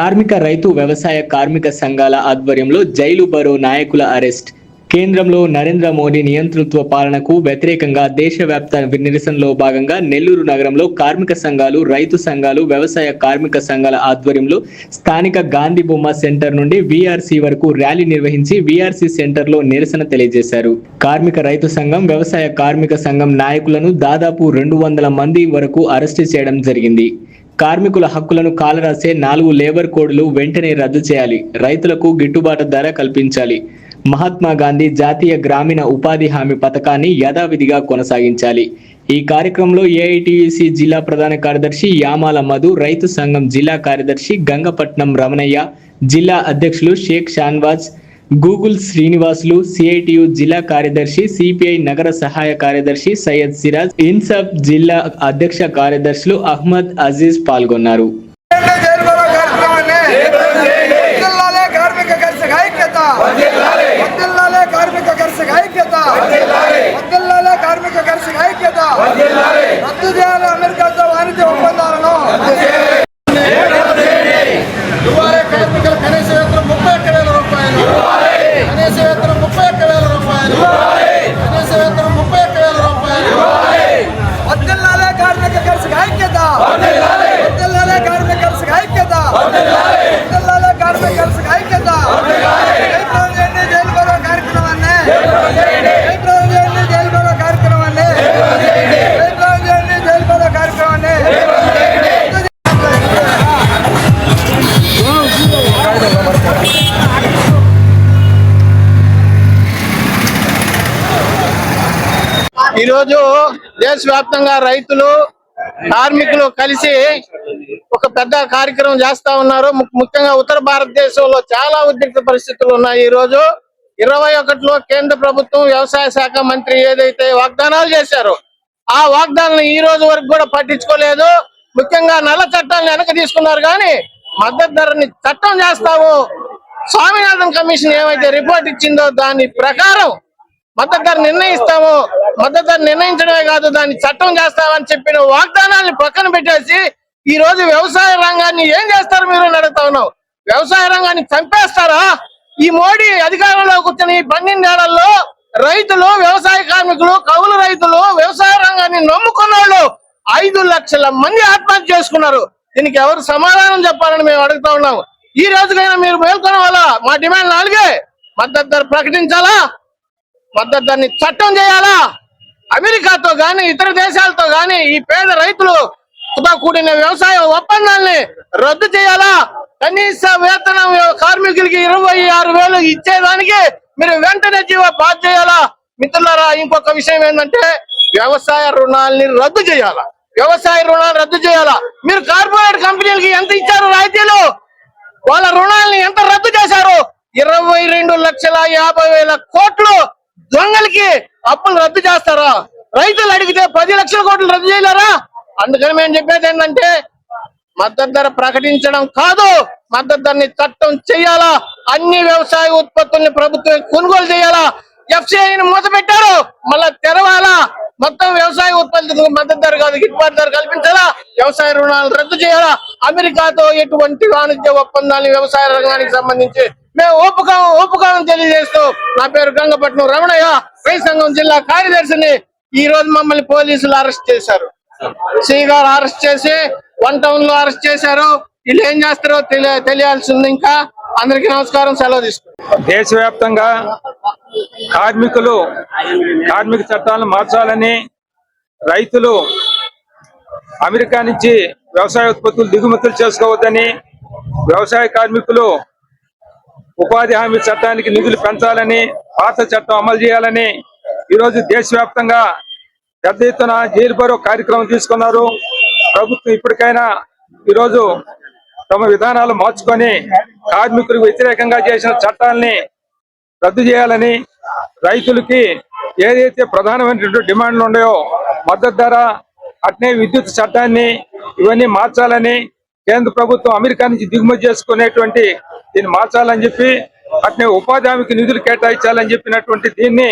కార్మిక రైతు వ్యవసాయ కార్మిక సంఘాల ఆధ్వర్యంలో జైలు బరో నాయకుల అరెస్ట్. కేంద్రంలో నరేంద్ర మోడీ నియంతృత్వ పాలనకు వ్యతిరేకంగా దేశవ్యాప్త నిరసనలో భాగంగా నెల్లూరు నగరంలో కార్మిక సంఘాలు, రైతు సంఘాలు, వ్యవసాయ కార్మిక సంఘాల ఆధ్వర్యంలో స్థానిక గాంధీ బొమ్మ సెంటర్ నుండి వీఆర్సీ వరకు ర్యాలీ నిర్వహించి వీఆర్సీ సెంటర్లో నిరసన తెలియజేశారు. కార్మిక రైతు సంఘం, వ్యవసాయ కార్మిక సంఘం నాయకులను దాదాపు 200 మంది వరకు అరెస్టు చేయడం జరిగింది. కార్మికుల హక్కులను కాలరాసే 4 లేబర్ కోడ్లు వెంటనే రద్దు చేయాలి. రైతులకు గిట్టుబాటు ధర కల్పించాలి. మహాత్మా గాంధీ జాతీయ గ్రామీణ ఉపాధి హామీ పథకాన్ని యథావిధిగా కొనసాగించాలి. ఈ కార్యక్రమంలో ఏఐటియుసి జిల్లా ప్రధాన కార్యదర్శి యామాల మధు, రైతు సంఘం జిల్లా కార్యదర్శి గంగపట్నం రమణయ్య, జిల్లా అధ్యక్షులు షేక్ షాన్వాజ్, గూగుల్ శ్రీనివాసులు, సిఐటియు జిల్లా కార్యదర్శి, సిపిఐ నగర సహాయ కార్యదర్శి సయ్యద్ సిరాజ్, ఇన్సాఫ్ జిల్లా అధ్యక్ష కార్యదర్శులు అహ్మద్ అజీజ్ పాల్గొన్నారు. అమెరికాతో వాణిజ్య ఒప్పందాలను కనీస వేతనం 31,000 రూపాయలు, కనీస వేతనం 31,000 రూపాయలు, కనీస వేతనం 31,000 రూపాయలు. వద్దెల్లాలే కార్మిక కర్షక ఐక్యత, వద్దెల్లాలే కార్మిక కర్షక ఐక్యత, వద్దెల్లాలే కార్మిక కర్షక ఐక్యత. జైలు బరో కార్యక్రమాన్ని, జైలు బరో కార్యక్రమాన్ని, జైలు బరో కార్యక్రమాన్ని. ఈరోజు దేశవ్యాప్తంగా రైతులు, కార్మికులు కలిసి ఒక పెద్ద కార్యక్రమం చేస్తా ఉన్నారు. ముఖ్యంగా ఉత్తర భారతదేశంలో చాలా ఉద్రిక్త పరిస్థితులు ఉన్నాయి. ఈ రోజు 21లో కేంద్ర ప్రభుత్వం వ్యవసాయ శాఖ మంత్రి ఏదైతే వాగ్దానాలు చేశారో ఆ వాగ్దానాలను ఈ రోజు వరకు కూడా పట్టించుకోలేదు. ముఖ్యంగా నల్ల చట్టాలను వెనక తీసుకున్నారు, కానీ మద్దతు ధరని చట్టం చేస్తాము, స్వామినాథన్ కమిషన్ ఏమైతే రిపోర్ట్ ఇచ్చిందో దాని ప్రకారం మద్దతు ధర నిర్ణయిస్తాము, మద్దతు ధర నిర్ణయించడమే కాదు దాన్ని చట్టం చేస్తామని చెప్పిన వాగ్దానాన్ని పక్కన పెట్టేసి ఈ రోజు వ్యవసాయ రంగాన్ని ఏం చేస్తారు మీరు అని అడుగుతా ఉన్నాం. వ్యవసాయ రంగాన్ని చంపేస్తారా? ఈ మోడీ అధికారంలో కూర్చొని 12 ఏళ్లలో రైతులు, వ్యవసాయ కార్మికులు, కౌలు రైతులు, వ్యవసాయ రంగాన్ని నమ్ముకున్న వాళ్ళు 5 లక్షల మంది ఆత్మహత్య చేసుకున్నారు. దీనికి ఎవరు సమాధానం చెప్పాలని మేము అడుగుతా ఉన్నాము. ఈ రోజుకైనా మీరు మేల్కొన వల్ల మా డిమాండ్ 4: మద్దతు ధర ప్రకటించాలా, మద్దతు ధరని చట్టం చేయాలా, అమెరికాతో గాని ఇతర దేశాలతో గాని ఈ పేద రైతులు కూడిన వ్యవసాయ ఒప్పందాల్ని రద్దు చేయాలా, కనీస వేతనం కార్మికులకి 26,000 ఇచ్చేదానికి మీరు వెంటనే పాస్ చేయాలా. మిత్రులారా, ఇంకొక విషయం ఏంటంటే వ్యవసాయ రుణాలని రద్దు చేయాలా, వ్యవసాయ రుణాలు రద్దు చేయాలా. మీరు కార్పొరేట్ కంపెనీలకి ఎంత ఇచ్చారు రాయితీలు, వాళ్ళ రుణాలని ఎంత రద్దు చేశారు? 22,50,000 కోట్లు దొంగలకి అప్పులు రద్దు చేస్తారా? రైతులు అడిగితే 10 లక్షల కోట్లు రద్దు చేయలేరా? అందుకని మేము చెప్పేది ఏంటంటే మద్దతు ధర ప్రకటించడం కాదు, మద్దతు ధరని చట్టం చేయాలా. అన్ని వ్యవసాయ ఉత్పత్తుల్ని ప్రభుత్వం కొనుగోలు చేయాలా. ఎఫ్సిఐని మూతపెట్టారు, మళ్ళా తెరవాలా. మొత్తం వ్యవసాయ ఉత్పత్తులకు మద్దతు ధర కాదు, గిట్టుబాటు ధర కల్పించాలా. వ్యవసాయ రుణాలు రద్దు చేయాలా. అమెరికాతో ఎటువంటి వాణిజ్య ఒప్పందాన్ని వ్యవసాయ రంగానికి సంబంధించి మేము ఒప్పుకోమని తెలియజేస్తూ, నా పేరు గంగపట్నం రమణయ్య, రైతు సంఘం జిల్లా కార్యదర్శిని. ఈ రోజు మమ్మల్ని పోలీసులు అరెస్ట్ చేశారు. శ్రీగారు అరెస్ట్ చేసి 1 టౌన్ లో అరెస్ట్ చేశారు. వీళ్ళు ఏం చేస్తారో తెలియాల్సి ఉంది. ఇంకా అందరికీ నమస్కారం, సెలవు తీసుకుంటాం. దేశవ్యాప్తంగా కార్మిక చట్టాలను మార్చాలని, రైతులు అమెరికా నుంచి వ్యవసాయ ఉత్పత్తులు దిగుమతులు చేసుకోవద్దని, వ్యవసాయ కార్మికులు ఉపాధి హామీ చట్టానికి నిధులు పెంచాలని, పాత చట్టం అమలు చేయాలని ఈరోజు దేశవ్యాప్తంగా పెద్ద ఎత్తున జైలు బరో కార్యక్రమం తీసుకున్నారు. ప్రభుత్వం ఇప్పటికైనా ఈరోజు తమ విధానాలు మార్చుకొని కార్మికులకు వ్యతిరేకంగా చేసిన చట్టాలని రద్దు చేయాలని, రైతులకి ఏదైతే ప్రధానమైనటువంటి డిమాండ్లు ఉన్నాయో మద్దతు ధర, అట్నే విద్యుత్ చట్టాన్ని ఇవన్నీ మార్చాలని, కేంద్ర ప్రభుత్వం అమెరికా నుంచి దిగుమతి చేసుకునేటువంటి దీన్ని మార్చాలని చెప్పి, అట్నే ఉపాధి హామీకి నిధులు కేటాయించాలని చెప్పినటువంటి దీన్ని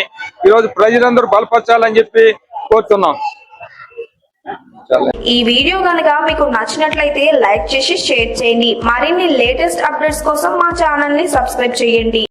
ఈరోజు ప్రజలందరూ బలపరచాలని చెప్పి కోరుతున్నాం. ఈ వీడియో గనుక మీకు నచ్చినట్లయితే లైక్ చేసి షేర్ చేయండి. మరిన్ని లేటెస్ట్ అప్డేట్స్ కోసం మా ఛానల్ ని సబ్స్క్రైబ్ చేయండి.